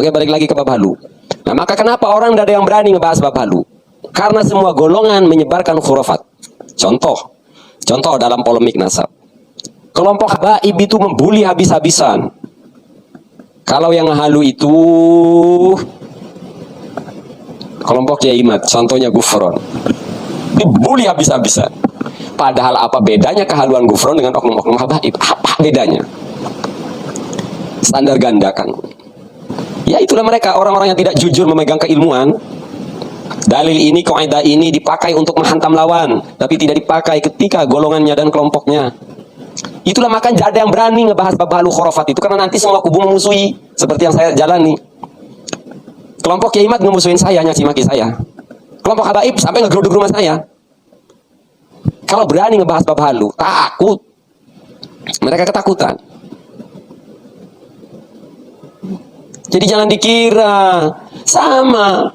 Oke, balik lagi ke bab halu. Nah, maka kenapa orang tidak ada yang berani ngebahas bab halu? Karena semua golongan menyebarkan khurafat. Contoh dalam polemik nasab. Kelompok habaib itu membuli habis-habisan. Kalau yang halu itu kelompok Kiai Imad, contohnya Gufron, dibully habis-habisan. Padahal apa bedanya kehaluan Gufron dengan oknum-oknum habaib? Apa bedanya? Standar ganda kan. Ya itulah mereka, orang-orang yang tidak jujur memegang keilmuan. Dalil ini, kaidah ini dipakai untuk menghantam lawan, tapi tidak dipakai ketika golongannya dan kelompoknya. Itulah maka tidak ada yang berani ngebahas bab halu khurafat itu, karena nanti semua kubu memusuhi, seperti yang saya jalani. Kelompok Kiai Imad ngemusuhin saya, nyaci maki saya. Kelompok habaib sampai ngegeruduk rumah saya. Kalau berani ngebahas bab halu, takut. Mereka ketakutan. Jadi jangan dikira sama.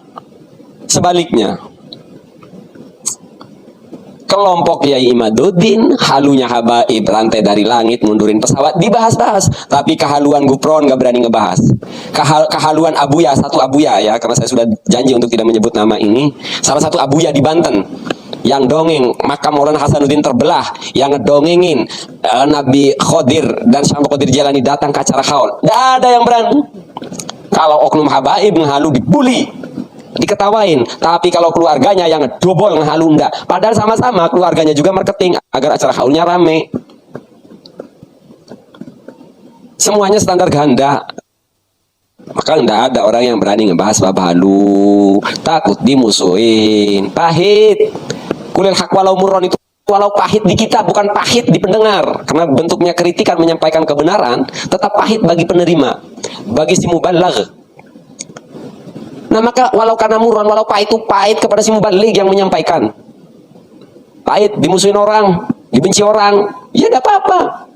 Sebaliknya, kelompok Kiai Imaduddin, halunya habaib, rantai dari langit, mundurin pesawat, dibahas-bahas. Tapi kehaluan Gufron nggak berani ngebahas. Kehaluan Abuya, satu Abuya ya, karena saya sudah janji untuk tidak menyebut nama ini. Salah satu Abuya di Banten, yang dongeng makam Maulana Hasanuddin terbelah, yang ngedongengin Nabi Khodir dan Syamsul Qadir Jilani datang ke acara haul. Nggak ada yang berani. Kalau oknum habaib ngehalu dibully, diketawain. Tapi kalau keluarganya yang double ngehalu enggak. Padahal sama-sama keluarganya juga marketing agar acara haulnya rame. Semuanya standar ganda. Maka enggak ada orang yang berani ngebahas bab halu. Takut dimusuhin. Pahit. Kulil haq walau murron itu walau pahit di kita, bukan pahit di pendengar. Karena bentuknya kritikan menyampaikan kebenaran, tetap pahit bagi penerima, bagi si mubalagh. Nah maka walau karena murron, walau pahit itu pahit kepada si mubaligh yang menyampaikan. Pahit, dimusuhin orang, dibenci orang, ya tidak apa-apa.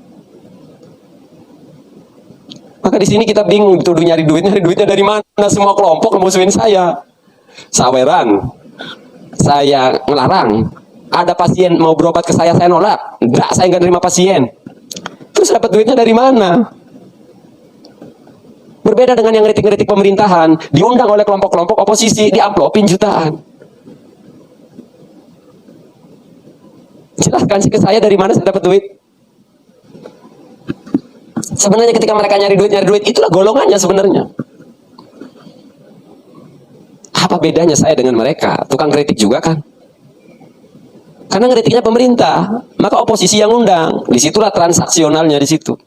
Maka di sini kita bingung, dituduh nyari duitnya dari mana? Semua kelompok memusuhin saya. Saweran, saya ngelarang. Ada pasien mau berobat ke saya nolak. Enggak, saya nggak nerima pasien. Terus dapat duitnya dari mana? Berbeda dengan yang ngeritik-ngeritik pemerintahan, diundang oleh kelompok-kelompok oposisi, diamplopin jutaan. Jelaskan sih ke saya dari mana saya dapat duit. Sebenarnya ketika mereka nyari duit, itulah golongannya sebenarnya. Apa bedanya saya dengan mereka? Tukang kritik juga kan? Karena ngeritiknya pemerintah, maka oposisi yang undang. Disitulah transaksionalnya di situ.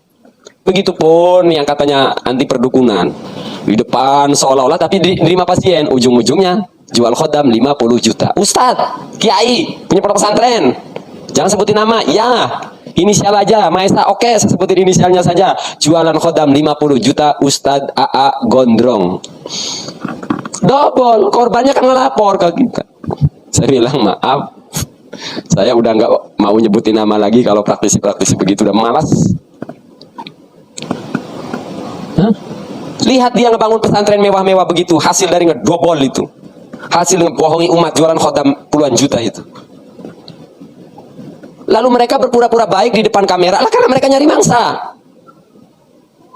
Begitupun yang katanya anti perdukunan. Di depan seolah-olah tapi diterima pasien. Ujung-ujungnya jual khodam 50 juta. Ustadz, Kiai, punya pondok pesantren. Jangan sebutin nama. Ya, inisial aja. Maesa, oke, saya sebutin inisialnya saja. Jualan khodam 50 juta Ustadz AA Gondrong. Double, korbannya kan ngelapor ke kita. Saya bilang maaf, saya udah nggak mau nyebutin nama lagi. Kalau praktisi-praktisi begitu udah malas. Lihat dia ngebangun pesantren mewah-mewah begitu, hasil dari ngedobol itu, hasil ngebohongi umat, jualan khodam puluhan juta itu. Lalu mereka berpura-pura baik di depan kamera, lah karena mereka nyari mangsa.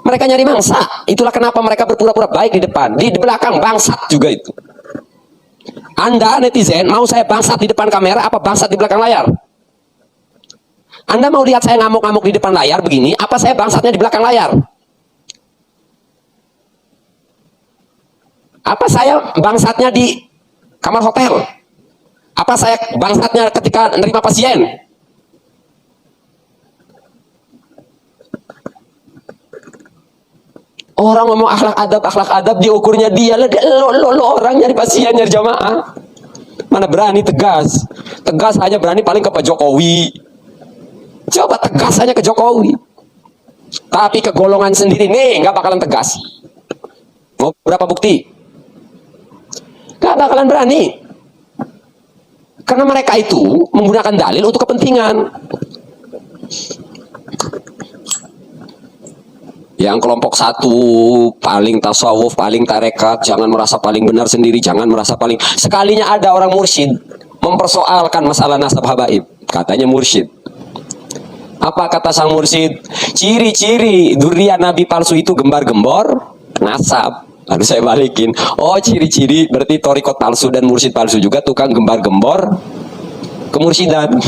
Mereka nyari mangsa, itulah kenapa mereka berpura-pura baik di depan, di belakang bangsat juga itu. Anda netizen mau saya bangsat di depan kamera apa bangsat di belakang layar? Anda mau lihat saya ngamuk-ngamuk di depan layar begini, apa saya bangsatnya di belakang layar? Apa saya bangsatnya di kamar hotel? Apa saya bangsatnya ketika menerima pasien? Orang ngomong akhlak adab diukurnya dia. Lo orang nyari pasien, nyari jamaah. Mana berani tegas? Tegas hanya berani paling ke Pak Jokowi. Coba tegas hanya ke Jokowi. Tapi ke golongan sendiri nih nggak bakalan tegas. Mau berapa bukti? Gak bakalan berani. Karena mereka itu menggunakan dalil untuk kepentingan. Yang kelompok satu paling tasawuf, paling tarekat, jangan merasa paling benar sendiri, jangan merasa paling. Sekalinya ada orang mursyid mempersoalkan masalah nasab habaib, katanya mursyid. Apa kata sang mursyid? Ciri-ciri durian nabi palsu itu gembar-gembor nasab. Lalu saya balikin, oh ciri-ciri berarti torikot palsu dan mursyid palsu juga tukang gembar-gembor kemursidan.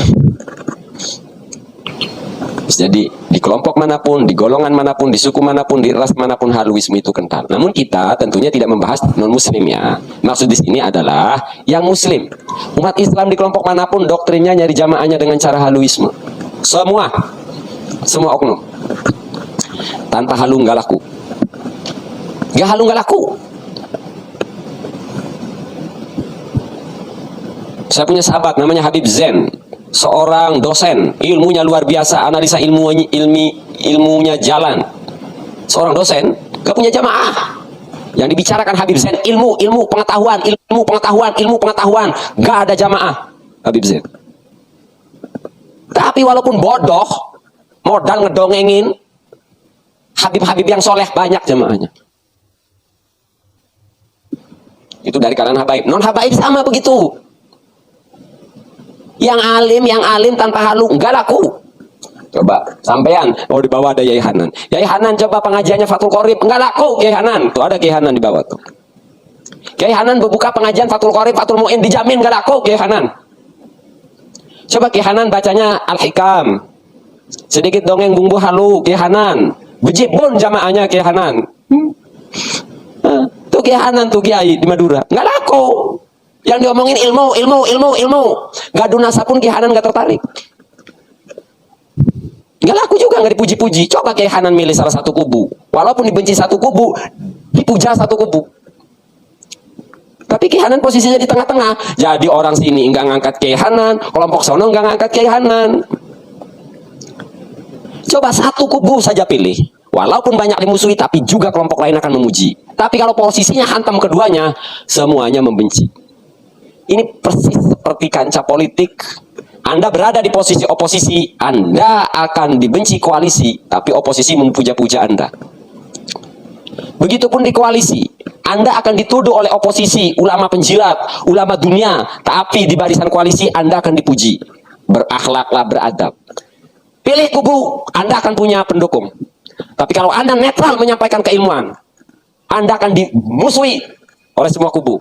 Jadi di kelompok manapun, di golongan manapun, di suku manapun, di ras manapun haluisme itu kental. Namun kita tentunya tidak membahas non muslim ya. Maksud di sini adalah yang muslim. Umat Islam di kelompok manapun doktrinnya nyari jamaahnya dengan cara haluisme. Semua oknum. Tanpa halu nggak laku. Nggak halu nggak laku. Saya punya sahabat namanya Habib Zen. Seorang dosen, ilmunya luar biasa, analisa ilmunya jalan. Seorang dosen, gak punya jamaah. Yang dibicarakan Habib Zain ilmu pengetahuan, gak ada jamaah Habib Zain. Tapi walaupun bodoh, modal ngedongengin, Habib-habib yang soleh banyak jamaahnya. Itu dari kalangan habaib. Non habaib sama begitu. Yang alim tanpa halu enggak laku. Coba sampean di bawah ada Yai Hanan. Yai Hanan coba pengajiannya Fathul Qorib enggak laku. Yai Hanan tuh ada Yai Hanan di bawah tuh. Yai Hanan berbuka pengajian Fathul Qorib, Fathul Muin dijamin enggak laku Yai Hanan. Coba Yai Hanan bacanya Al-Hikam. Sedikit dongeng bumbu halu Yai Hanan. Bejibun jamaahnya Yai Hanan. Tuh Yai Hanan tuh Kiai di Madura enggak laku. Yang diomongin ilmu. Gadu nasa pun Kiai Hanan gak tertarik. Gak laku juga, gak dipuji-puji. Coba Kiai Hanan milih salah satu kubu. Walaupun dibenci satu kubu, dipuja satu kubu. Tapi Kiai Hanan posisinya di tengah-tengah. Jadi orang sini enggak ngangkat Kiai Hanan, kelompok sono enggak ngangkat Kiai Hanan. Coba satu kubu saja pilih. Walaupun banyak dimusuhi, tapi juga kelompok lain akan memuji. Tapi kalau posisinya hantam keduanya, semuanya membenci. Ini persis seperti kancah politik. Anda berada di posisi oposisi, Anda akan dibenci koalisi, tapi oposisi memuja-puja Anda. Begitupun di koalisi, Anda akan dituduh oleh oposisi, ulama penjilat, ulama dunia, tapi di barisan koalisi Anda akan dipuji. Berakhlaklah, beradab. Pilih kubu, Anda akan punya pendukung. Tapi kalau Anda netral menyampaikan keilmuan, Anda akan dimusuhi oleh semua kubu.